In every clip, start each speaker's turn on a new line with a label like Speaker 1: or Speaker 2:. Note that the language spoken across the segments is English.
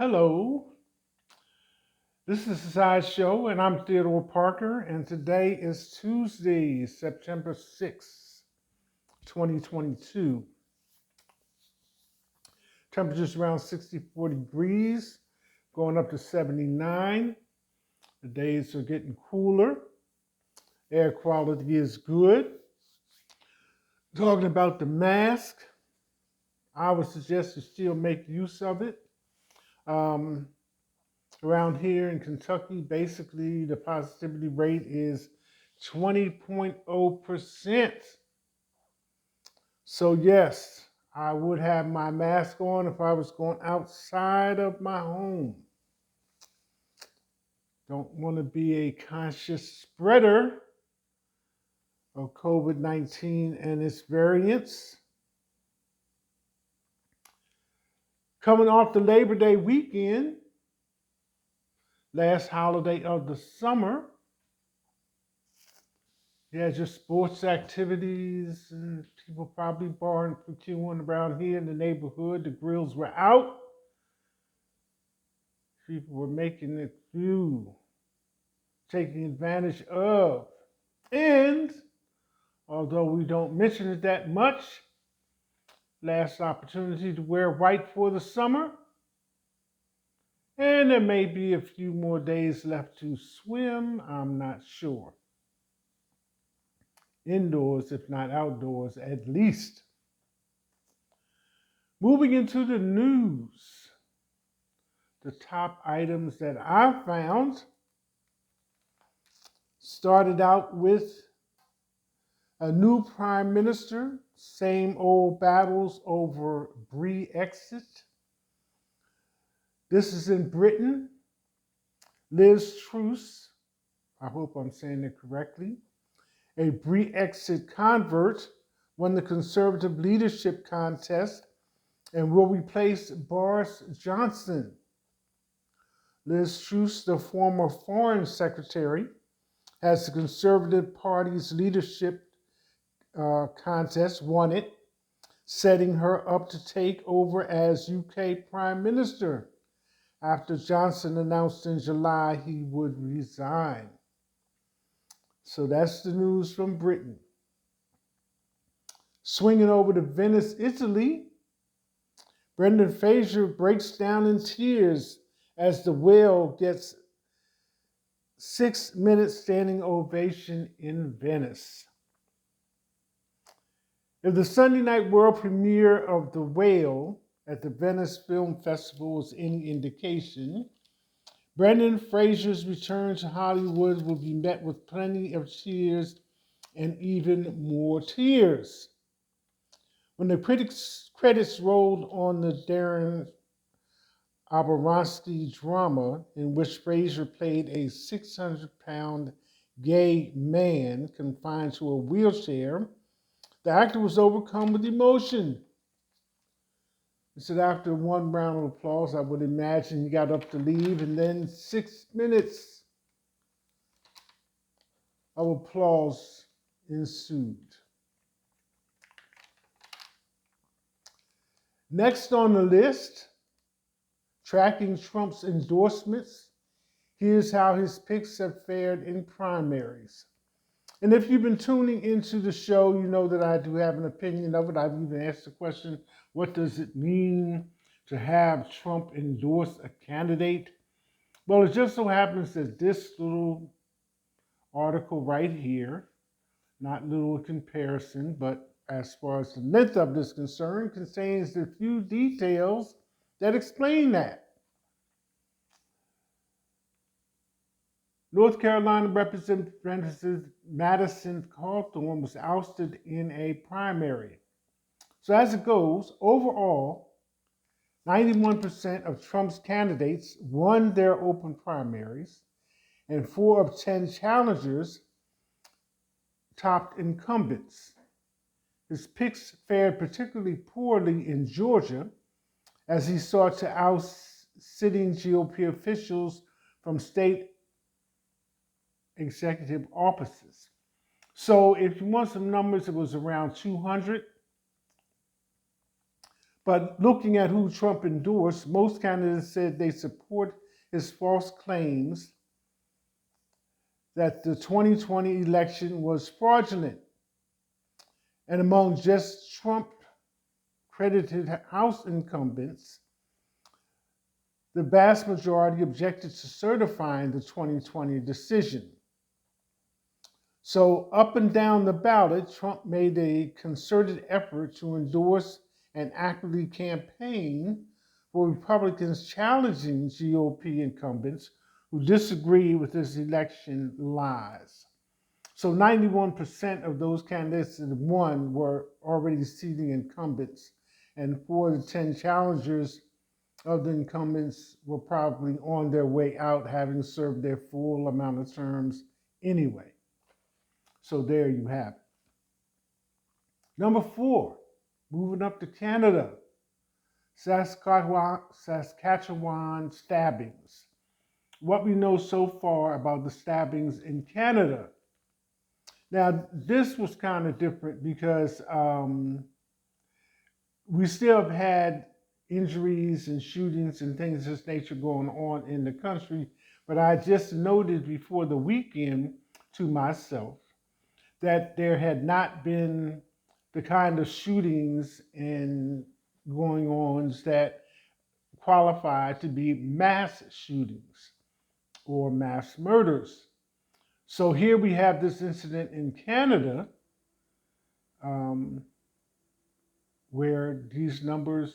Speaker 1: Hello, this is the Side Show, and I'm Theodore Parker, and today is Tuesday, September 6th, 2022. Temperature's around 64 degrees, going up to 79. The days are getting cooler. Air quality is good. Talking about the mask, I would suggest you still make use of it. Um, Around here in Kentucky, basically the positivity rate is 20.0%. So, yes, I would have my mask on if I was going outside of my home. Don't want to be a conscious spreader of COVID 19 and its variants. Coming off the Labor Day weekend, last holiday of the summer, yeah, just sports activities and people probably barbecuing around here in the neighborhood. The grills were out. People were making it through, taking advantage of. And although we don't mention it that much, last opportunity to wear white for the summer. And there may be a few more days left to swim. I'm not sure. Indoors, if not outdoors, at least. Moving into the news, the top items that I found started out with a new prime minister, same old battles over Brexit. This is in Britain. Liz Truss, I hope I'm saying it correctly, a Brexit convert, won the Conservative leadership contest and will replace Boris Johnson. Liz Truss, the former foreign secretary, has the Conservative Party's leadership contest, won it, setting her up to take over as UK Prime Minister after Johnson announced in July he would resign. So that's the news from Britain. Swinging over to Venice, Italy, Brendan Fraser breaks down in tears as The Whale gets 6 minute standing ovation in Venice. If the Sunday night world premiere of The Whale at the Venice Film Festival is any indication, Brendan Fraser's return to Hollywood will be met with plenty of cheers and even more tears. When the credits rolled on the Darren Aronofsky drama in which Fraser played a 600-pound gay man confined to a wheelchair, the actor was overcome with emotion. He said after one round of applause, I would imagine he got up to leave, and then 6 minutes of applause ensued. Next on the list, tracking Trump's endorsements, here's how his picks have fared in primaries. And if you've been tuning into the show, you know that I do have an opinion of it. I've even asked the question, what does it mean to have Trump endorse a candidate? Well, it just so happens that this little article right here, not little in comparison, but as far as the length of this concern, contains a few details that explain that. North Carolina Representative Madison Cawthorn was ousted in a primary. So as it goes, overall, 91% of Trump's candidates won their open primaries, and 4 of 10 challengers topped incumbents. His picks fared particularly poorly in Georgia, as he sought to oust sitting GOP officials from state executive offices. So if you want some numbers, it was around 200. But looking at who Trump endorsed, most candidates said they support his false claims that the 2020 election was fraudulent. And among just Trump credited House incumbents, the vast majority objected to certifying the 2020 decision. So, up and down the ballot, Trump made a concerted effort to endorse and actively campaign for Republicans challenging GOP incumbents who disagree with his election lies. So 91% of those candidates that won were already seating incumbents, and 4 of the 10 challengers of the incumbents were probably on their way out, having served their full amount of terms anyway. So there you have it. Number 4, moving up to Canada, Saskatchewan stabbings. What we know so far about the stabbings in Canada. Now, this was kind of different because we still have had injuries and shootings and things of this nature going on in the country, but I just noted before the weekend to myself that there had not been the kind of shootings and going ons that qualify to be mass shootings or mass murders. So here we have this incident in Canada where these numbers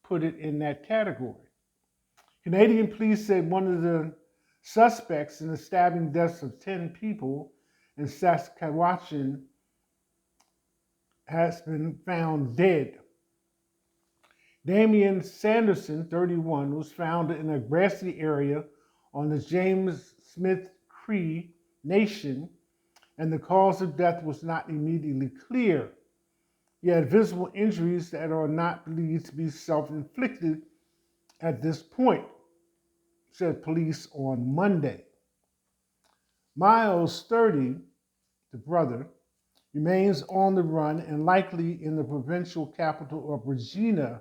Speaker 1: put it in that category. Canadian police said one of the suspects in the stabbing deaths of 10 people in Saskatchewan has been found dead. Damien Sanderson, 31, was found in a grassy area on the James Smith Cree Nation, and the cause of death was not immediately clear. He had visible injuries that are not believed to be self-inflicted at this point, said police on Monday. Miles, 30, the brother, remains on the run and likely in the provincial capital of Regina.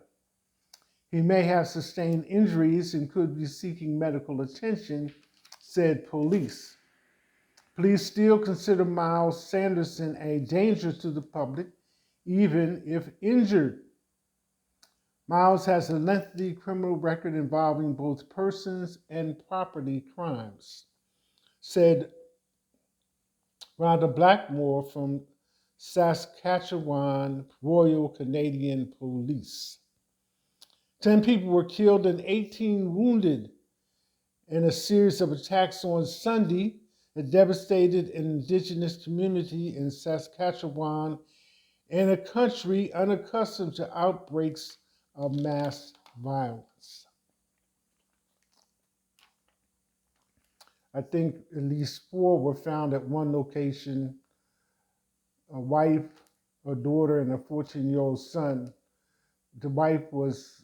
Speaker 1: He may have sustained injuries and could be seeking medical attention, said police. Police still consider Miles Sanderson a danger to the public, even if injured. Miles has a lengthy criminal record involving both persons and property crimes, said Rhonda Blackmore from Saskatchewan Royal Canadian Police. 10 people were killed and 18 wounded in a series of attacks on Sunday that devastated an indigenous community in Saskatchewan, in a country unaccustomed to outbreaks of mass violence. I think at least 4 were found at one location, a wife, a daughter, and a 14-year-old son. The wife was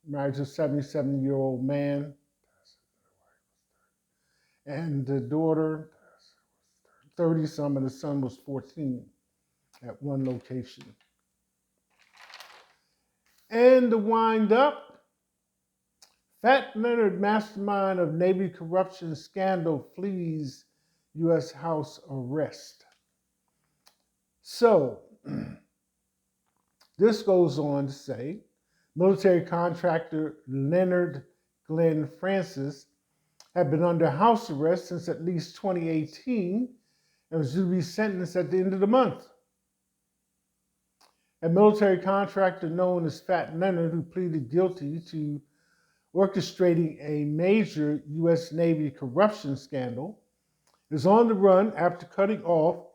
Speaker 1: married to a 77-year-old man, and the daughter, 30-some, and the son was 14 at one location. And to wind up, Fat Leonard, mastermind of Navy corruption scandal, flees U.S. House arrest. So, this goes on to say, military contractor Leonard Glenn Francis had been under house arrest since at least 2018 and was due to be sentenced at the end of the month. A military contractor known as Fat Leonard, who pleaded guilty to orchestrating a major U.S. Navy corruption scandal, is on the run after cutting off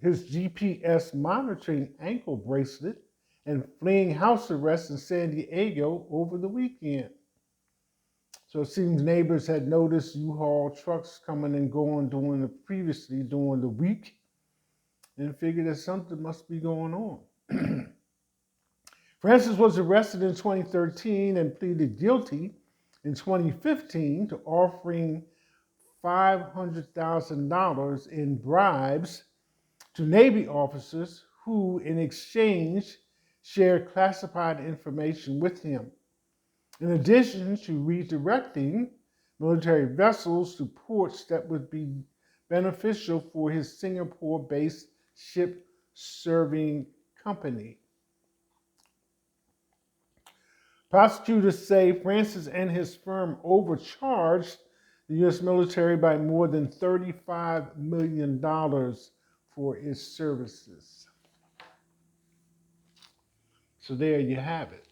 Speaker 1: his GPS monitoring ankle bracelet and fleeing house arrest in San Diego over the weekend. So it seems neighbors had noticed U-Haul trucks coming and going previously during the week and figured that something must be going on. Francis was arrested in 2013 and pleaded guilty in 2015 to offering $500,000 in bribes to Navy officers who, in exchange, shared classified information with him. In addition to redirecting military vessels to ports that would be beneficial for his Singapore-based ship serving company. Prosecutors say Francis and his firm overcharged the U.S. military by more than $35 million for its services. So there you have it.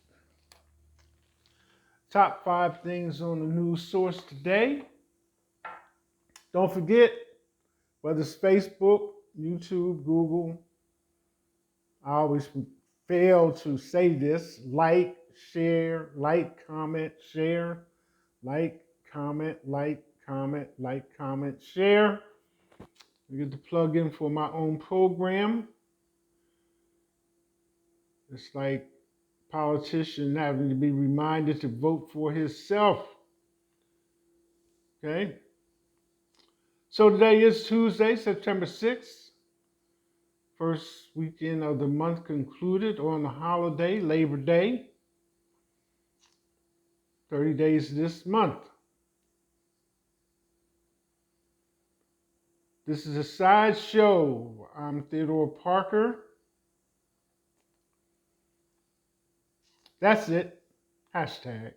Speaker 1: Top 5 things on the news source today. Don't forget, whether it's Facebook, YouTube, Google, I always fail to say this: like, share, like, comment, share, like, comment, share. I get to plug in for my own program. It's like politician having to be reminded to vote for himself. Okay? So today is Tuesday, September 6th. First weekend of the month concluded on the holiday, Labor Day. 30 days this month. This is a sideshow. I'm Theodore Parker. That's it. Hashtag.